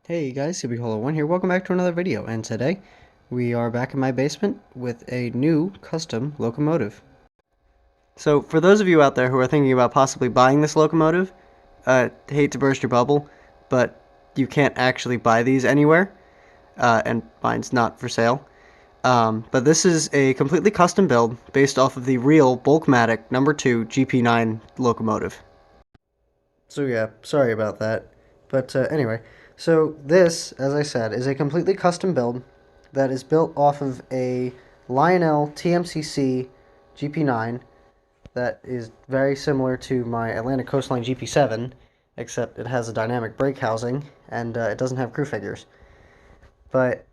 Hey guys, CBHolo1 here. Welcome back to another video, and today we are back in my basement with a new custom locomotive. So for those of you out there who are thinking about possibly buying this locomotive, hate to burst your bubble, but you can't actually buy these anywhere, and mine's not for sale. But this is a completely custom build based off of the real Bulkmatic #2 GP9 locomotive. So yeah, sorry about that. But anyway, so this, as I said, is a completely custom build that is built off of a Lionel TMCC GP9 that is very similar to my Atlantic Coastline GP7, except it has a dynamic brake housing and it doesn't have crew figures. But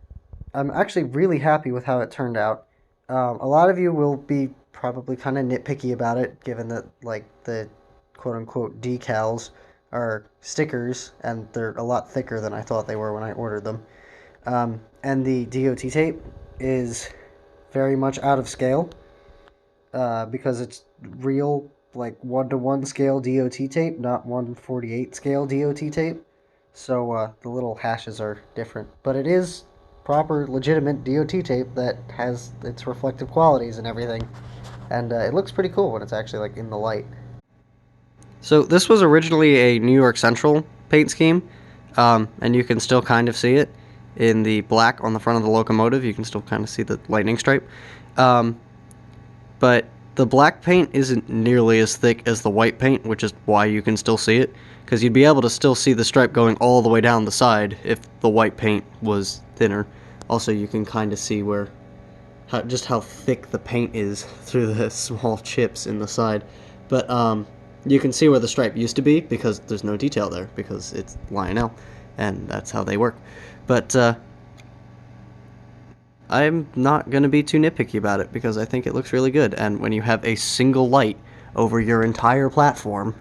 I'm actually really happy with how it turned out. A lot of you will be probably kind of nitpicky about it, given that like the quote-unquote decals are stickers and they're a lot thicker than I thought they were when I ordered them. And the DOT tape is very much out of scale because it's real like 1-to-1 scale DOT tape, not 1/48 scale DOT tape. So the little hashes are different, but it is proper, legitimate DOT tape that has its reflective qualities and everything, and it looks pretty cool when it's actually like in the light. So this was originally a New York Central paint scheme, and you can still kind of see it in the black on the front of the locomotive. You can still kind of see the lightning stripe, but the black paint isn't nearly as thick as the white paint, which is why you can still see it, because you'd be able to still see the stripe going all the way down the side if the white paint was thinner. Also, you can kind of see where just how thick the paint is through the small chips in the side. But you can see where the stripe used to be because there's no detail there because it's Lionel, and that's how they work. But I'm not going to be too nitpicky about it because I think it looks really good. And when you have a single light over your entire platform,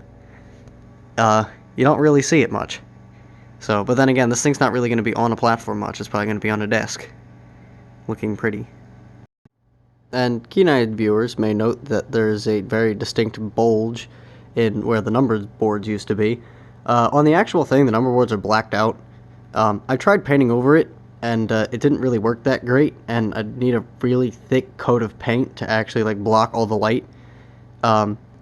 you don't really see it much. So, but then again, this thing's not really going to be on a platform much. It's probably going to be on a desk, looking pretty. And keen-eyed viewers may note that there's a very distinct bulge in where the number boards used to be. On the actual thing, the number boards are blacked out. I tried painting over it, and it didn't really work that great, and I'd need a really thick coat of paint to actually like block all the light.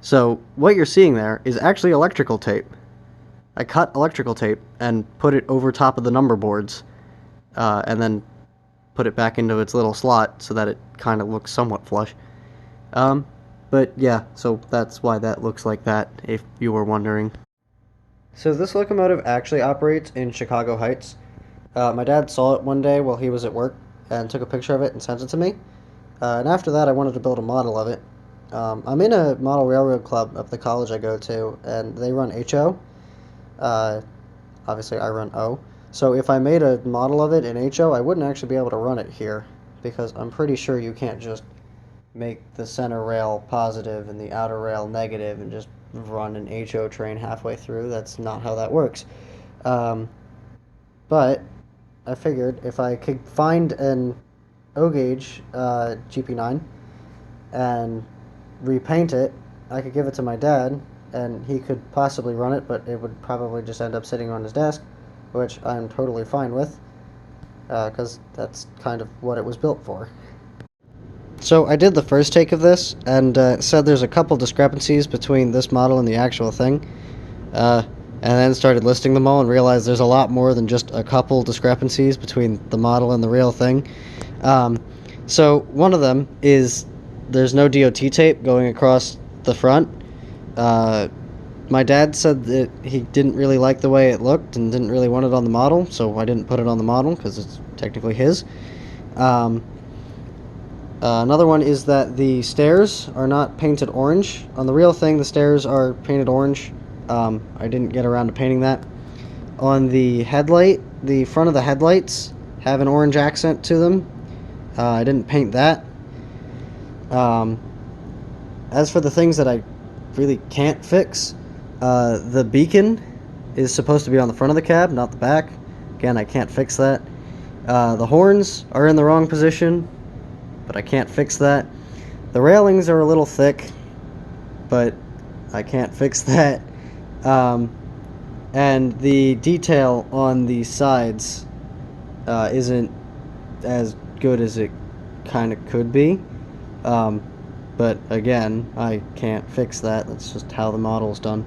So what you're seeing there is actually electrical tape. I cut electrical tape and put it over top of the number boards, and then put it back into its little slot so that it kind of looks somewhat flush. But yeah, so that's why that looks like that, if you were wondering. So this locomotive actually operates in Chicago Heights. My dad saw it one day while he was at work and took a picture of it and sent it to me. And after that, I wanted to build a model of it. I'm in a model railroad club up the college I go to, and they run HO. Obviously, I run O. So if I made a model of it in HO, I wouldn't actually be able to run it here, because I'm pretty sure you can't just make the center rail positive and the outer rail negative and just run an HO train halfway through. That's not how that works. But I figured if I could find an O-gauge GP9 and repaint it, I could give it to my dad, and he could possibly run it, but it would probably just end up sitting on his desk, which I'm totally fine with, because that's kind of what it was built for. So I did the first take of this, and said there's a couple discrepancies between this model and the actual thing, and then started listing them all and realized there's a lot more than just a couple discrepancies between the model and the real thing. So one of them is there's no DOT tape going across the front. My dad said that he didn't really like the way it looked and didn't really want it on the model, so I didn't put it on the model because it's technically his. Another one is that the stairs are not painted orange. On the real thing, the stairs are painted orange. I didn't get around to painting that. On the headlight, the front of the headlights have an orange accent to them. I didn't paint that. As for the things that I really can't fix, the beacon is supposed to be on the front of the cab, not the back. Again, I can't fix that. The horns are in the wrong position, but I can't fix that. The railings are a little thick, but I can't fix that. and the detail on the sides isn't as good as it kind of could be. Um, but again, I can't fix that. That's just how the model's done.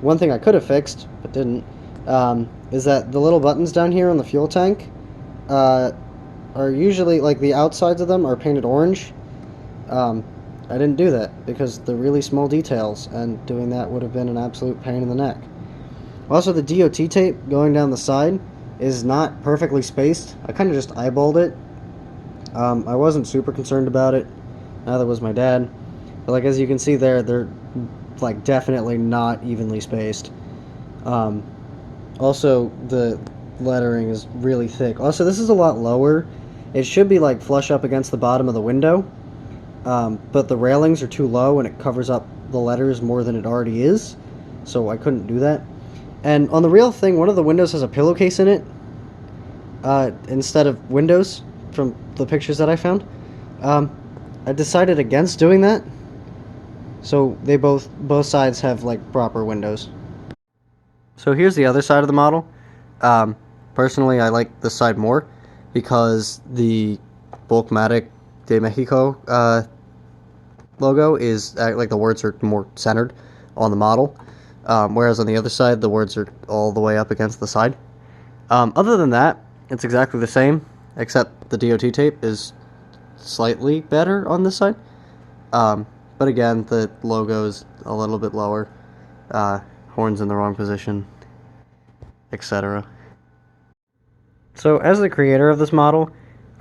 One thing I could have fixed, but didn't, is that the little buttons down here on the fuel tank are usually, like, the outsides of them are painted orange. I didn't do that because they're really small details, and doing that would have been an absolute pain in the neck. Also, the DOT tape going down the side is not perfectly spaced. I kind of just eyeballed it. I wasn't super concerned about it. Neither was my dad. But, like, as you can see there, they're, like, definitely not evenly spaced. Also, the lettering is really thick. Also, this is a lot lower. It should be, like, flush up against the bottom of the window. But the railings are too low and it covers up the letters more than it already is. So I couldn't do that. And on the real thing, one of the windows has a pillowcase in it. Instead of windows, from the pictures that I found. I decided against doing that. So they both sides have, like, proper windows. So here's the other side of the model. Personally, I like this side more because the Bulkmatic de Mexico logo is, like, the words are more centered on the model, whereas on the other side, the words are all the way up against the side. Other than that, it's exactly the same, except the DOT tape is slightly better on this side. But again, the logo is a little bit lower, horns in the wrong position, etc. So as the creator of this model,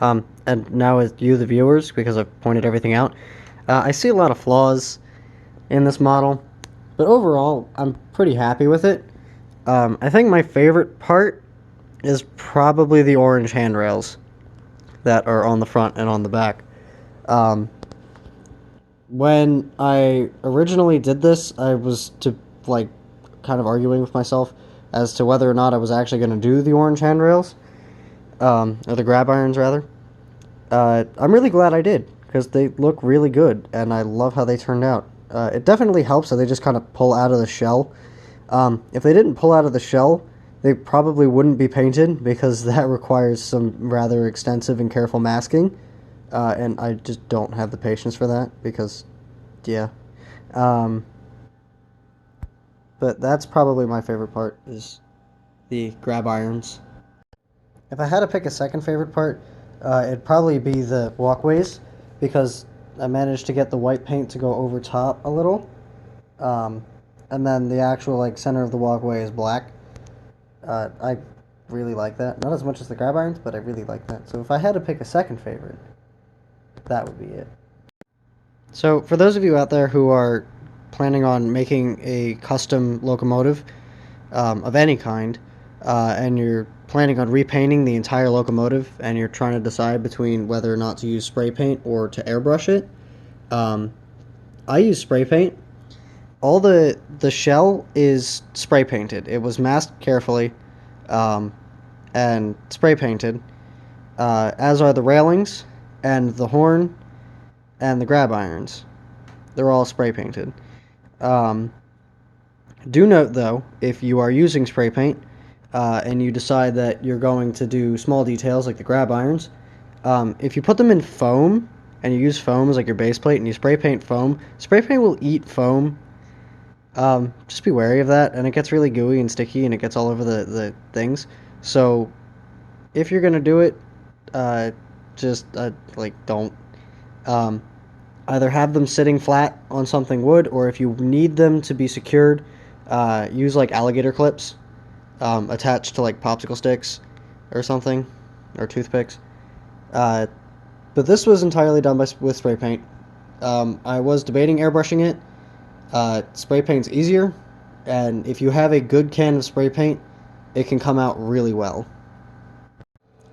and now as you the viewers, because I've pointed everything out, I see a lot of flaws in this model, but overall, I'm pretty happy with it. I think my favorite part is probably the orange handrails that are on the front and on the back. When I originally did this, I was kind of arguing with myself as to whether or not I was actually going to do the orange handrails, or the grab irons rather. I'm really glad I did, because they look really good, and I love how they turned out. It definitely helps that they just kind of pull out of the shell. If they didn't pull out of the shell, they probably wouldn't be painted, because that requires some rather extensive and careful masking, and I just don't have the patience for that, because, yeah. But that's probably my favorite part, is the grab irons. If I had to pick a second favorite part, it'd probably be the walkways, because I managed to get the white paint to go over top a little, and then the actual, like, center of the walkway is black. I really like that. Not as much as the grab irons, but I really like that. So if I had to pick a second favorite, that would be it. So for those of you out there who are planning on making a custom locomotive of any kind, and you're planning on repainting the entire locomotive, and you're trying to decide between whether or not to use spray paint or to airbrush it, I use spray paint. All the shell is spray painted. It was masked carefully, and spray painted, as are the railings, and the horn, and the grab irons. They're all spray painted. Do note, though, if you are using spray paint, and you decide that you're going to do small details like the grab irons, if you put them in foam, and you use foam as, like, your base plate, and you spray paint will eat foam. Just be wary of that, and it gets really gooey and sticky, and it gets all over the things. So, if you're gonna do it, don't. Either have them sitting flat on something wood, or if you need them to be secured, use, like, alligator clips, attached to, like, popsicle sticks or something, or toothpicks. But this was entirely done with spray paint. I was debating airbrushing it. Spray paint's easier, and if you have a good can of spray paint, it can come out really well.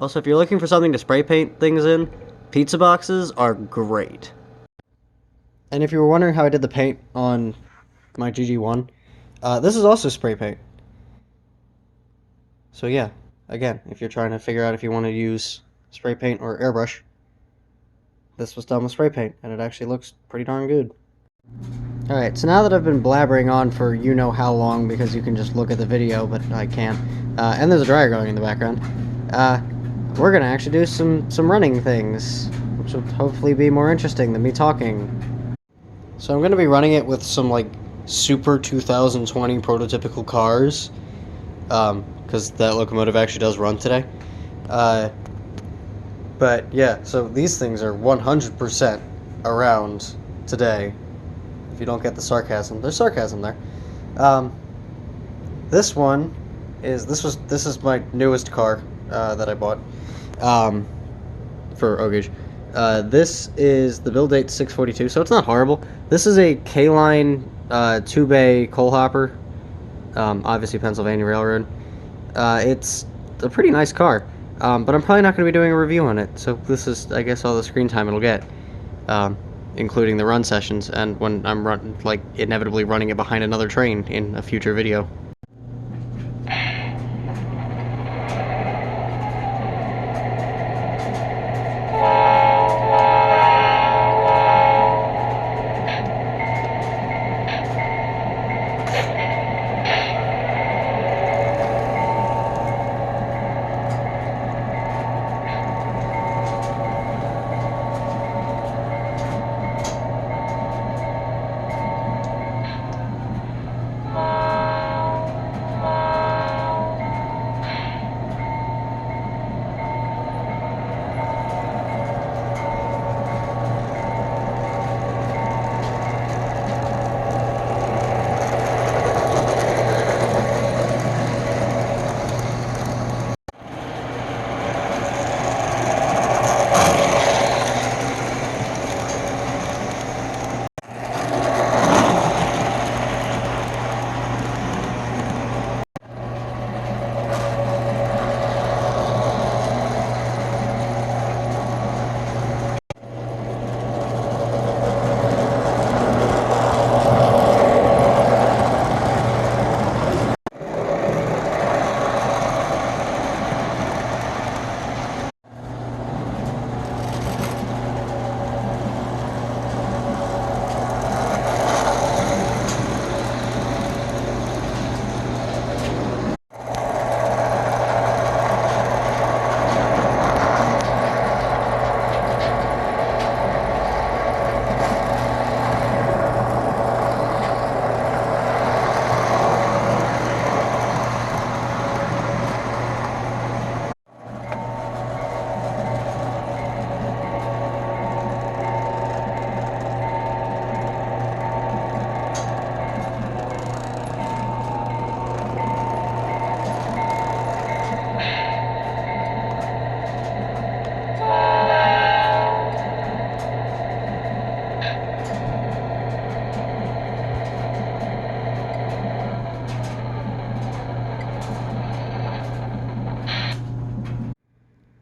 Also, if you're looking for something to spray paint things in, pizza boxes are great. And if you were wondering how I did the paint on my GG1, this is also spray paint. So yeah, again, if you're trying to figure out if you want to use spray paint or airbrush, this was done with spray paint, and it actually looks pretty darn good. Alright, so now that I've been blabbering on for you know how long, because you can just look at the video, but I can't, and there's a dryer going in the background, we're gonna actually do some running things, which will hopefully be more interesting than me talking. So I'm gonna be running it with some, like, super 2020 prototypical cars, because that locomotive actually does run today. But yeah, so these things are 100% around today. If you don't get the sarcasm, there's sarcasm there. This one is this is my newest car that I bought for Ogage. This is the build date 642, so it's not horrible. This is a K-line 2-bay coal hopper, obviously Pennsylvania Railroad. It's a pretty nice car, but I'm probably not going to be doing a review on it, so this is, I guess, all the screen time it'll get. Including the run sessions, and when I'm inevitably running it behind another train in a future video.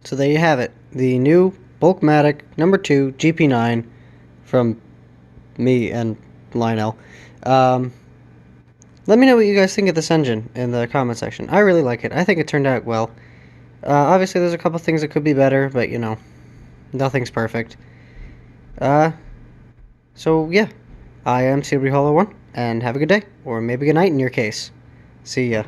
So there you have it, the new Bulkmatic #2 GP9 from me and Lionel. Let me know what you guys think of this engine in the comment section. I really like it. I think it turned out well. Obviously there's a couple things that could be better, but you know, nothing's perfect. So yeah, I am CW Hollow 1, and have a good day, or maybe good night in your case. See ya.